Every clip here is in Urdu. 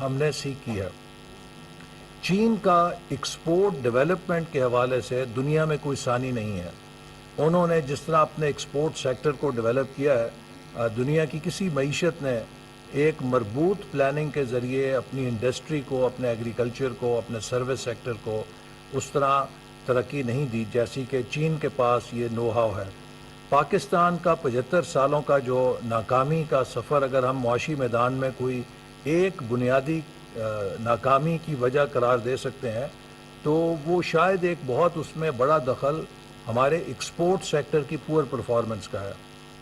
ہم نے سیکھ کی ہے۔ چین کا ایکسپورٹ ڈیولپمنٹ کے حوالے سے دنیا میں کوئی ثانی نہیں ہے۔ انہوں نے جس طرح اپنے ایکسپورٹ سیکٹر کو ڈیولپ کیا ہے، دنیا کی کسی معیشت نے ایک مربوط پلاننگ کے ذریعے اپنی انڈسٹری کو، اپنے ایگریکلچر کو، اپنے سروس سیکٹر کو اس طرح ترقی نہیں دی جیسی کہ چین کے پاس یہ نو ہاؤ ہے۔ پاکستان کا 75 سالوں کا جو ناکامی کا سفر اگر ہم معاشی میدان میں کوئی ایک بنیادی ناکامی کی وجہ قرار دے سکتے ہیں تو وہ شاید ایک بہت اس میں بڑا دخل ہمارے ایکسپورٹ سیکٹر کی پور پرفارمنس کا ہے۔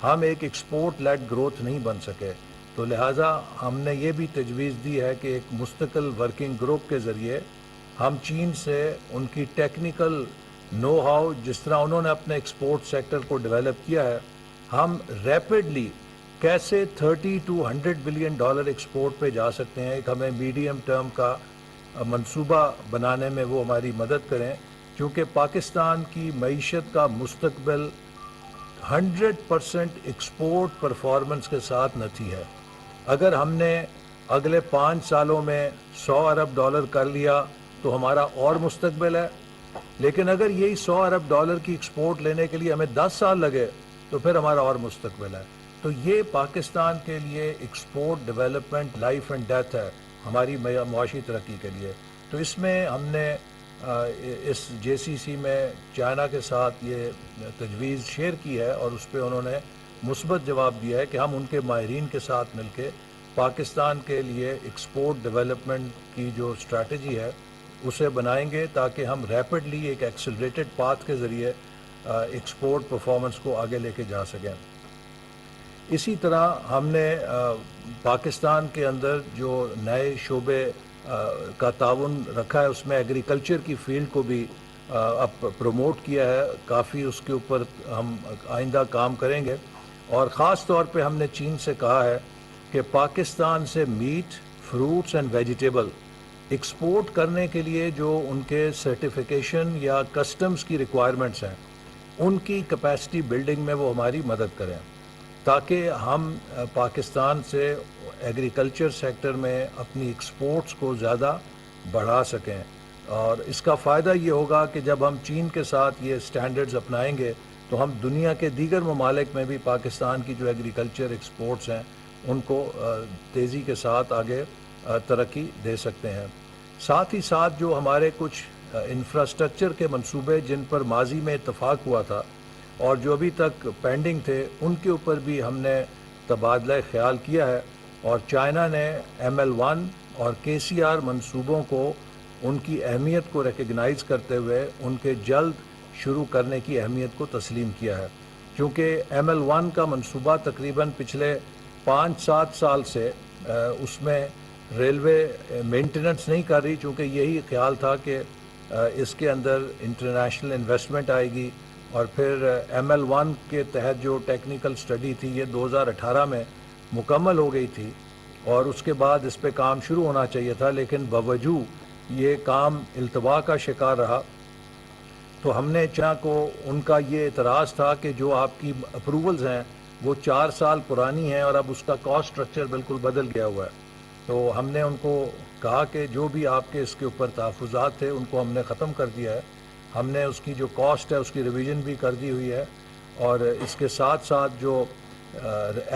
ہم ایک ایکسپورٹ لیڈ گروتھ نہیں بن سکے، تو لہٰذا ہم نے یہ بھی تجویز دی ہے کہ ایک مستقل ورکنگ گروپ کے ذریعے ہم چین سے ان کی ٹیکنیکل نو ہاؤ، جس طرح انہوں نے اپنے ایکسپورٹ سیکٹر کو ڈیولپ کیا ہے، ہم ریپڈلی کیسے 30 to 100 بلین ڈالر ایکسپورٹ پہ جا سکتے ہیں، ایک ہمیں میڈیم ٹرم کا منصوبہ بنانے میں وہ ہماری مدد کریں، کیونکہ پاکستان کی معیشت کا مستقبل 100% ایکسپورٹ پرفارمنس کے ساتھ نتی ہے۔ اگر ہم نے اگلے 5 سالوں میں 100 ارب ڈالر کر لیا تو ہمارا اور مستقبل ہے، لیکن اگر یہی 100 ارب ڈالر کی ایکسپورٹ لینے کے لیے ہمیں 10 سال لگے تو پھر ہمارا اور مستقبل ہے۔ تو یہ پاکستان کے لیے export development life and death ہے ہماری معاشی ترقی کے لیے۔ تو اس میں ہم نے اس جے سی سی میں چائنا کے ساتھ یہ تجویز شیئر کی ہے، اور اس پہ انہوں نے مثبت جواب دیا ہے کہ ہم ان کے ماہرین کے ساتھ مل کے پاکستان کے لیے ایکسپورٹ ڈیولپمنٹ کی جو اسٹریٹجی ہے اسے بنائیں گے، تاکہ ہم ریپڈلی ایک ایکسلریٹڈ پاتھ کے ذریعے ایکسپورٹ پرفارمنس کو آگے لے کے جا سکیں۔ اسی طرح ہم نے پاکستان کے اندر جو نئے شعبے کا تعاون رکھا ہے، اس میں ایگریکلچر کی فیلڈ کو بھی اب پروموٹ کیا ہے، کافی اس کے اوپر ہم آئندہ کام کریں گے، اور خاص طور پہ ہم نے چین سے کہا ہے کہ پاکستان سے meat, fruits and vegetable export کرنے کے لیے جو ان کے سرٹیفیکیشن یا کسٹمز کی ریکوائرمنٹس ہیں، ان کی کیپیسٹی بلڈنگ میں وہ ہماری مدد کریں، تاکہ ہم پاکستان سے ایگریکلچر سیکٹر میں اپنی ایکسپورٹس کو زیادہ بڑھا سکیں۔ اور اس کا فائدہ یہ ہوگا کہ جب ہم چین کے ساتھ یہ سٹینڈرڈز اپنائیں گے تو ہم دنیا کے دیگر ممالک میں بھی پاکستان کی جو ایگریکلچر ایکسپورٹس ہیں ان کو تیزی کے ساتھ آگے ترقی دے سکتے ہیں۔ ساتھ ہی ساتھ جو ہمارے کچھ انفراسٹرکچر کے منصوبے جن پر ماضی میں اتفاق ہوا تھا اور جو ابھی تک پینڈنگ تھے، ان کے اوپر بھی ہم نے تبادلہ خیال کیا ہے، اور چائنا نے ML1 اور KCR منصوبوں کو ان کی اہمیت کو ریکگنائز کرتے ہوئے ان کے جلد شروع کرنے کی اہمیت کو تسلیم کیا ہے، کیونکہ ML1 کا منصوبہ تقریباً پچھلے 5-7 سال سے اس میں ریلوے مینٹیننس نہیں کر رہی، چونکہ یہی خیال تھا کہ اس کے اندر انٹرنیشنل انویسٹمنٹ آئے گی، اور پھر ML1 کے تحت جو ٹیکنیکل سٹڈی تھی یہ 2018 میں مکمل ہو گئی تھی، اور اس کے بعد اس پہ کام شروع ہونا چاہیے تھا، لیکن باوجود یہ کام التوا کا شکار رہا۔ تو ہم نے چائنا کو ان کا یہ اعتراض تھا کہ جو آپ کی اپروولز ہیں وہ 4 سال پرانی ہیں اور اب اس کا کاسٹ سٹرکچر بالکل بدل گیا ہوا ہے۔ تو ہم نے ان کو کہا کہ جو بھی آپ کے اس کے اوپر تحفظات تھے ان کو ہم نے ختم کر دیا ہے، ہم نے اس کی جو کاسٹ ہے اس کی ریویژن بھی کر دی ہوئی ہے، اور اس کے ساتھ ساتھ جو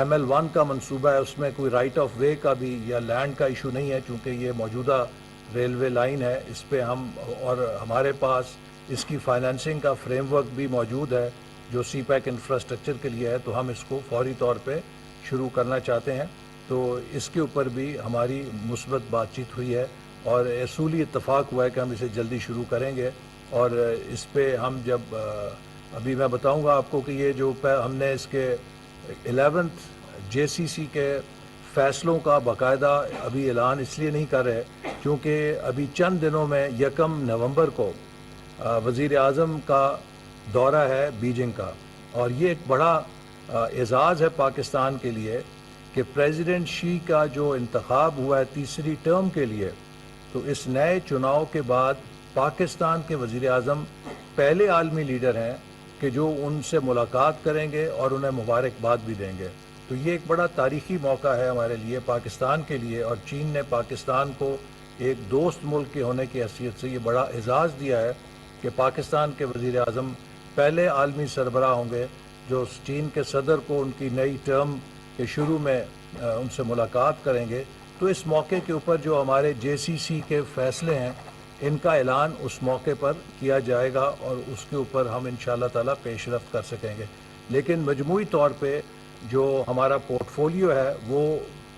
ML1 کا منصوبہ ہے اس میں کوئی رائٹ آف وے کا بھی یا لینڈ کا ایشو نہیں ہے، چونکہ یہ موجودہ ریلوے لائن ہے، اس پہ ہم اور ہمارے پاس اس کی فائنینسنگ کا فریم ورک بھی موجود ہے جو سی پیک انفراسٹرکچر کے لیے ہے، تو ہم اس کو فوری طور پہ شروع کرنا چاہتے ہیں۔ تو اس کے اوپر بھی ہماری مثبت بات چیت ہوئی ہے، اور اصولی اتفاق ہوا ہے کہ ہم اسے جلدی شروع کریں گے، اور اس پہ ہم جب ابھی میں بتاؤں گا آپ کو کہ یہ جو ہم نے اس کے 11th JCC کے فیصلوں کا باقاعدہ ابھی اعلان اس لیے نہیں کر رہے کیونکہ ابھی چند دنوں میں 1 نومبر کو وزیر اعظم کا دورہ ہے بیجنگ کا، اور یہ ایک بڑا اعزاز ہے پاکستان کے لیے کہ پریزیڈنٹ شی کا جو انتخاب ہوا ہے تیسری ٹرم کے لیے، تو اس نئے چناؤ کے بعد پاکستان کے وزیر اعظم پہلے عالمی لیڈر ہیں کہ جو ان سے ملاقات کریں گے اور انہیں مبارکباد بھی دیں گے۔ تو یہ ایک بڑا تاریخی موقع ہے ہمارے لیے، پاکستان کے لیے، اور چین نے پاکستان کو ایک دوست ملک کے ہونے کی حیثیت سے یہ بڑا اعزاز دیا ہے کہ پاکستان کے وزیر اعظم پہلے عالمی سربراہ ہوں گے جو چین کے صدر کو ان کی نئی ٹرم کے شروع میں ان سے ملاقات کریں گے۔ تو اس موقع کے اوپر جو ہمارے JCC کے فیصلے ہیں ان کا اعلان اس موقع پر کیا جائے گا اور اس کے اوپر ہم انشاءاللہ تعالی پیش رفت کر سکیں گے۔ لیکن مجموعی طور پہ جو ہمارا پورٹ فولیو ہے وہ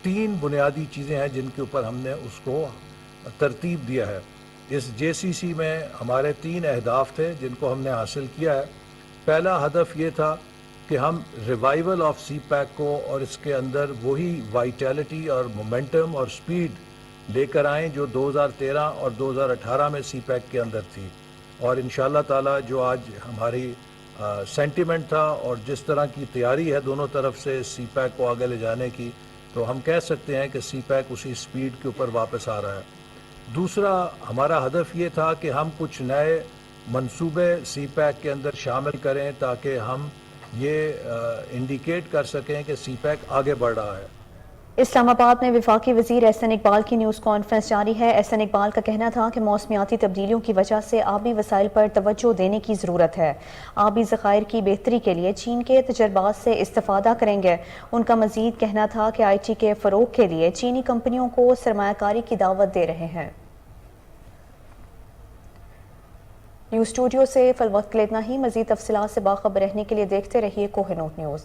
3 بنیادی چیزیں ہیں جن کے اوپر ہم نے اس کو ترتیب دیا ہے۔ اس JCC میں ہمارے 3 اہداف تھے جن کو ہم نے حاصل کیا ہے۔ پہلا ہدف یہ تھا کہ ہم ریوائیول آف سی پیک کو اور اس کے اندر وہی وائٹیلٹی اور مومنٹم اور سپیڈ لے کر آئیں جو 2013 اور 2018 میں سی پیک کے اندر تھی، اور انشاءاللہ تعالی جو آج ہماری سینٹیمنٹ تھا اور جس طرح کی تیاری ہے دونوں طرف سے سی پیک کو آگے لے جانے کی، تو ہم کہہ سکتے ہیں کہ سی پیک اسی سپیڈ کے اوپر واپس آ رہا ہے۔ دوسرا ہمارا ہدف یہ تھا کہ ہم کچھ نئے منصوبے سی پیک کے اندر شامل کریں تاکہ ہم یہ انڈیکیٹ کر سکیں کہ سی پیک آگے بڑھ رہا ہے۔ اسلام آباد میں وفاقی وزیر احسن اقبال کی نیوز کانفرنس جاری ہے۔ احسن اقبال کا کہنا تھا کہ موسمیاتی تبدیلیوں کی وجہ سے آبی وسائل پر توجہ دینے کی ضرورت ہے۔ آبی ذخائر کی بہتری کے لیے چین کے تجربات سے استفادہ کریں گے۔ ان کا مزید کہنا تھا کہ IT کے فروغ کے لیے چینی کمپنیوں کو سرمایہ کاری کی دعوت دے رہے ہیں۔ نیوز اسٹوڈیو سے فی الوقت کے لیے اتنا ہی۔ مزید تفصیلات سے باخبر رہنے کے لیے دیکھتے رہیے کوہ نوٹ نیوز۔